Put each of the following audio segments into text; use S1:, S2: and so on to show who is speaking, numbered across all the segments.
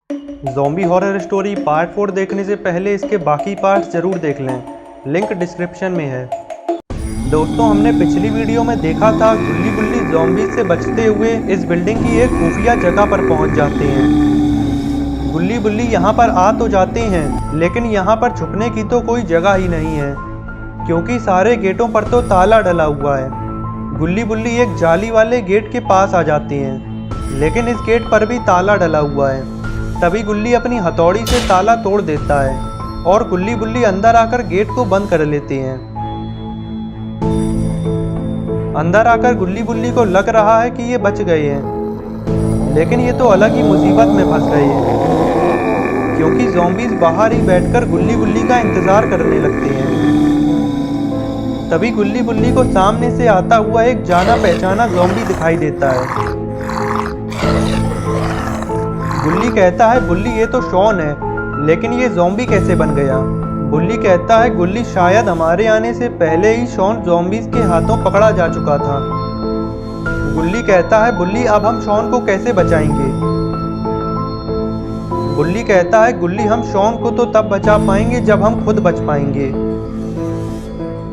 S1: Zombie horror story part 4 देखने से पहले इसके बाकी पार्ट्स ज़रूर देख लें, लिंक डिस्क्रिप्शन में है। दोस्तों, हमने पिछली वीडियो में देखा था गुल्ली बुल्ली ज़ॉम्बी से बचते हुए इस बिल्डिंग की एक खुफिया जगह पर पहुंच जाते हैं। गुल्ली बुल्ली यहां पर आ तो जाते हैं, लेकिन यहां पर छुपने की तो कोई जगह ही नहीं है, क्योंकि सारे गेटों पर तो ताला डला हुआ है। गुल्ली बुल्ली एक जाली वाले गेट के पास आ जाते हैं, लेकिन इस गेट पर भी ताला डला हुआ है। तभी गुल्ली अपनी हथौड़ी से ताला तोड़ देता है और गुल्ली बुल्ली अंदर आकर गेट को बंद कर लेते हैं। अंदर आकर गुल्ली बुल्ली को लग रहा है कि ये बच गए हैं, लेकिन ये तो अलग ही मुसीबत में फंस गए हैं, क्योंकि ज़ॉम्बीज़ बाहर ही बैठकर गुल्ली बुल्ली का इंतज़ार करने लगते हैं। तभी गुल्ली बुल्ली को सामने से आता हुआ एक जाना पहचाना ज़ॉम्बी दिखाई देता है। गुल्ली कहता है, बुल्ली ये तो शॉन है, लेकिन ये ज़ॉम्बी कैसे बन गया? बुल्ली कहता है, गुल्ली शायद हमारे आने से पहले ही शॉन ज़ॉम्बीज़ के हाथों पकड़ा जा चुका था। गुल्ली कहता है, बुल्ली अब हम शॉन को कैसे बचाएंगे? बुल्ली कहता है, गुल्ली हम शॉन को तो तब बचा पाएंगे जब हम खुद बच पाएंगे।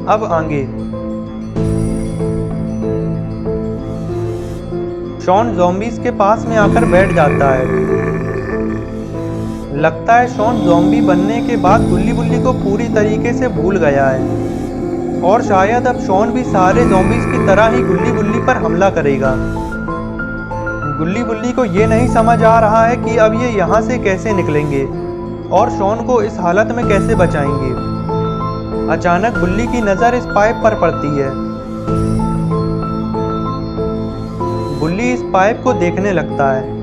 S1: अब आगे शॉन ज़ॉम्बीज़ के पास में आकर बैठ जाता है। लगता है शॉन ज़ॉम्बी बनने के बाद गुल्ली बुल्ली को पूरी तरीके से भूल गया है, और शायद अब शॉन भी सारे ज़ॉम्बीज़ की तरह ही गुल्ली बुल्ली पर हमला करेगा। गुल्ली बुल्ली को ये नहीं समझ आ रहा है कि अब ये यहाँ से कैसे निकलेंगे और शॉन को इस हालत में कैसे बचाएंगे। अचानक बुल्ली की नज़र इस पाइप पर पड़ती है। बुल्ली इस पाइप को देखने लगता है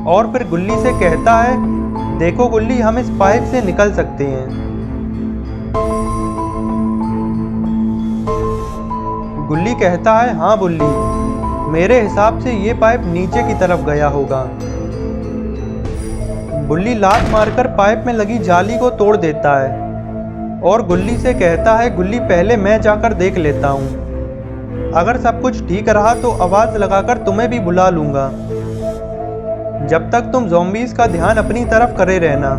S1: और फिर गुल्ली से कहता है, देखो गुल्ली, हम इस पाइप से निकल सकते हैं। गुल्ली कहता है, हाँ बुल्ली, मेरे हिसाब से ये पाइप नीचे की तरफ गया होगा। बुल्ली लात मारकर पाइप में लगी जाली को तोड़ देता है और गुल्ली से कहता है, गुल्ली पहले मैं जाकर देख लेता हूँ। अगर सब कुछ ठीक रहा तो आवाज़ लगाकर तुम्हें भी बुला लूँगा। जब तक तुम ज़ॉम्बीज़ का ध्यान अपनी तरफ करे रहना।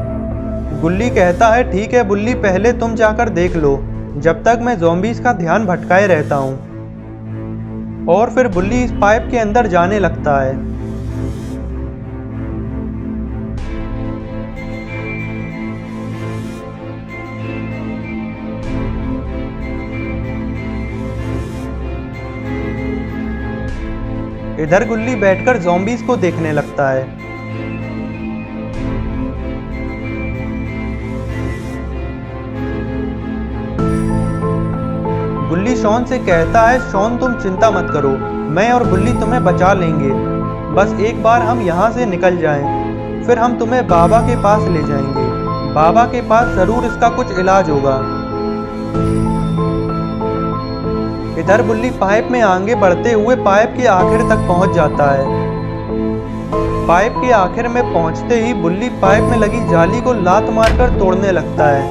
S1: गुल्ली कहता है, ठीक है बुल्ली, पहले तुम जाकर देख लो, जब तक मैं ज़ॉम्बीज़ का ध्यान भटकाए रहता हूँ। और फिर बुल्ली इस पाइप के अंदर जाने लगता है। इधर गुल्ली बैठकर ज़ॉम्बीज़ को देखने लगता है। गुल्ली शॉन से कहता है, शॉन तुम चिंता मत करो, मैं और बुल्ली तुम्हें बचा लेंगे। बस एक बार हम यहाँ से निकल जाएं, फिर हम तुम्हें बाबा के पास ले जाएंगे। बाबा के पास ज़रूर इसका कुछ इलाज होगा। इधर बुल्ली पाइप में आगे बढ़ते हुए पाइप के आखिर तक पहुंच जाता है। पाइप के आखिर में पहुंचते ही बुल्ली पाइप में लगी जाली को लात मारकर तोड़ने लगता है।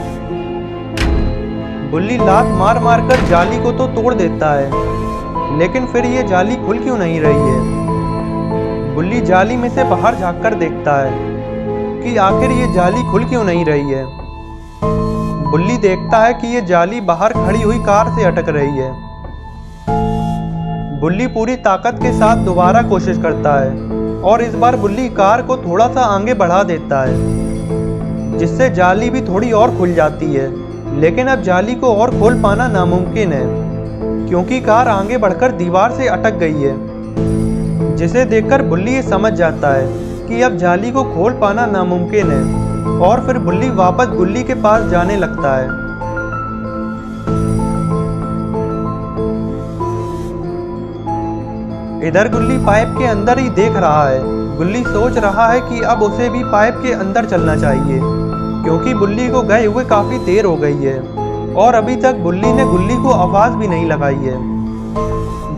S1: बुल्ली लात मार मारकर जाली को तो तोड़ देता है, लेकिन फिर ये जाली खुल क्यों नहीं रही है? बुल्ली जाली में से बाहर झांककर देखता है कि आखिर ये जाली खुल क्यों नहीं रही है। बुल्ली देखता है कि ये जाली बाहर खड़ी हुई कार से अटक रही है। बुल्ली पूरी ताकत के साथ दोबारा कोशिश करता है और इस बार बुल्ली कार को थोड़ा सा आगे बढ़ा देता है, जिससे जाली भी थोड़ी और खुल जाती है। लेकिन अब जाली को और खोल पाना नामुमकिन है, क्योंकि कार आगे बढ़कर दीवार से अटक गई है, जिसे देखकर बुल्ली ये समझ जाता है कि अब जाली को खोल पाना नामुमकिन है। और फिर बुल्ली वापस गुल्ली के पास जाने लगता है। इधर गुल्ली पाइप के अंदर ही देख रहा है। गुल्ली सोच रहा है कि अब उसे भी पाइप के अंदर चलना चाहिए, क्योंकि बुल्ली को गए हुए काफ़ी देर हो गई है और अभी तक बुल्ली ने गुल्ली को आवाज़ भी नहीं लगाई है।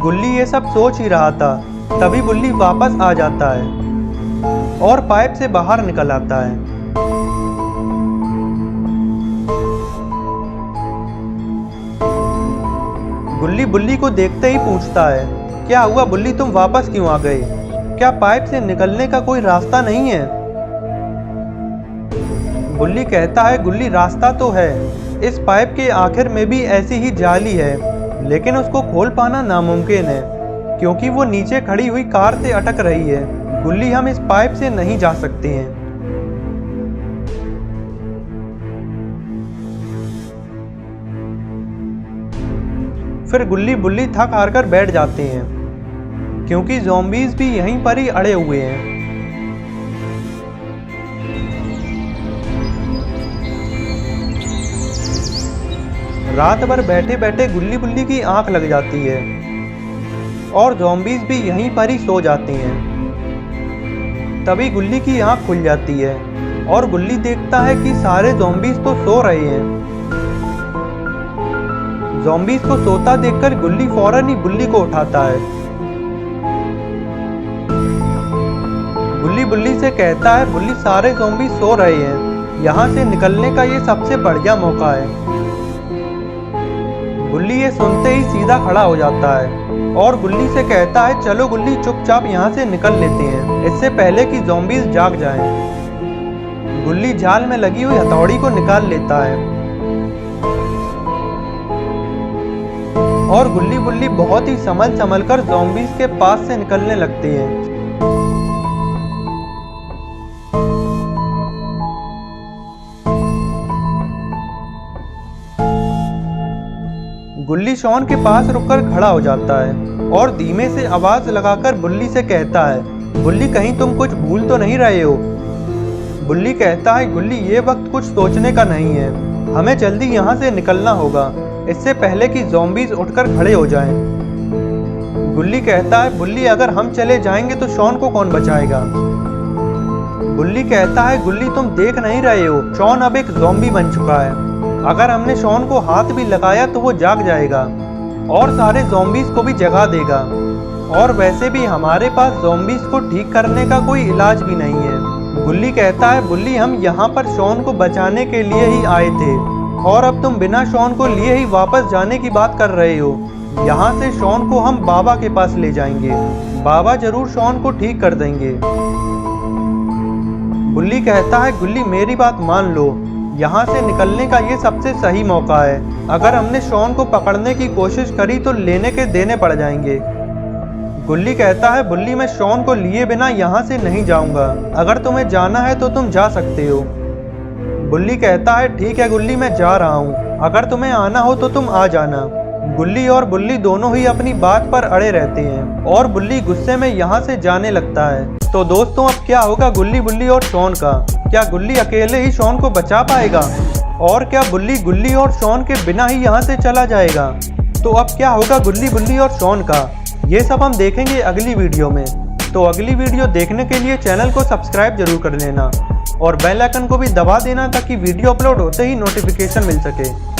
S1: गुल्ली ये सब सोच ही रहा था, तभी बुल्ली वापस आ जाता है और पाइप से बाहर निकल आता है। गुल्ली बुल्ली को देखते ही पूछता है, क्या हुआ बुल्ली, तुम वापस क्यों आ गए? क्या पाइप से निकलने का कोई रास्ता नहीं है? बुल्ली कहता है, गुल्ली रास्ता तो है, इस पाइप के आखिर में भी ऐसी ही जाली है, लेकिन उसको खोल पाना नामुमकिन है क्योंकि वो नीचे खड़ी हुई कार से अटक रही है। गुल्ली, हम इस पाइप से नहीं जा सकते हैं। फिर गुल्ली बुल्ली थक हार कर बैठ जाते हैं क्योंकि ज़ॉम्बीज़ भी यहीं पर ही अड़े हुए हैं। रात भर बैठे बैठे गुल्ली बुल्ली की आंख लग जाती है और ज़ॉम्बीज़ भी यहीं पर ही सो जाते हैं। तभी गुल्ली की आंख खुल जाती है और गुल्ली देखता है कि सारे ज़ॉम्बीज़ तो सो रहे हैं। ज़ॉम्बीज़ को सोता देखकर गुल्ली फौरन ही बुल्ली को उठाता है। गुल्ली बुल्ली से कहता है, बुल्ली सारे ज़ॉम्बीज़ सो रहे हैं, यहाँ से निकलने का ये सबसे बढ़िया मौका है। गुल्ली ये सुनते ही सीधा खड़ा हो जाता है और गुल्ली से कहता है, चलो गुल्ली चुपचाप यहाँ से निकल लेते हैं, इससे पहले कि ज़ॉम्बीज़ जाग जाएं। गुल्ली जाल में लगी हुई हथौड़ी को निकाल लेता है और गुल्ली बुल्ली बहुत ही संभल कर ज़ॉम्बीज़ के पास से निकलने लगते हैं। गुल्ली शॉन के पास रुककर खड़ा हो जाता है और धीमे से आवाज लगाकर बुल्ली से कहता है, बुल्ली कहीं तुम कुछ भूल तो नहीं रहे हो? बुल्ली कहता है, गुल्ली ये वक्त कुछ सोचने का नहीं है, हमें जल्दी यहाँ से निकलना होगा, इससे पहले कि ज़ॉम्बीज़ उठकर खड़े हो जाएं। गुल्ली कहता है, बुल्ली अगर हम चले जाएंगे तो शॉन को कौन बचाएगा? बुल्ली कहता है, गुल्ली तुम देख नहीं रहे हो, शॉन अब एक ज़ॉम्बी बन चुका है, अगर हमने शॉन को हाथ भी लगाया तो वो जाग जाएगा और सारे ज़ॉम्बीज़ को भी जगा देगा, और वैसे भी हमारे पास ज़ॉम्बीज़ को ठीक करने का कोई इलाज भी नहीं है। गुल्ली कहता है, बुल्ली हम यहाँ पर शॉन को बचाने के लिए ही आए थे और अब तुम बिना शॉन को लिए ही वापस जाने की बात कर रहे हो। यहाँ से शॉन को हम बाबा के पास ले जाएंगे, बाबा जरूर शॉन को ठीक कर देंगे। बुल्ली कहता है, गुल्ली मेरी बात मान लो, यहाँ से निकलने का ये सबसे सही मौका है, अगर हमने शॉन को पकड़ने की कोशिश करी तो लेने के देने पड़ जाएंगे। गुल्ली कहता है, बुल्ली मैं शॉन को लिए बिना यहाँ से नहीं जाऊँगा, अगर तुम्हें जाना है तो तुम जा सकते हो। बुल्ली कहता है, ठीक है गुल्ली मैं जा रहा हूँ, अगर तुम्हें आना हो तो तुम आ जाना। गुल्ली और बुल्ली दोनों ही अपनी बात पर अड़े रहते हैं और बुल्ली गुस्से में यहाँ से जाने लगता है। तो दोस्तों अब क्या होगा गुल्ली बुल्ली और शॉन का? क्या गुल्ली अकेले ही शॉन को बचा पाएगा और क्या बुल्ली गुल्ली और शॉन के बिना ही यहाँ से चला जाएगा? तो अब क्या होगा गुल्ली बुल्ली और शॉन का, ये सब हम देखेंगे अगली वीडियो में। तो अगली वीडियो देखने के लिए चैनल को सब्सक्राइब जरूर कर लेना और बेल आइकन को भी दबा देना ताकि वीडियो अपलोड होते ही नोटिफिकेशन मिल सके।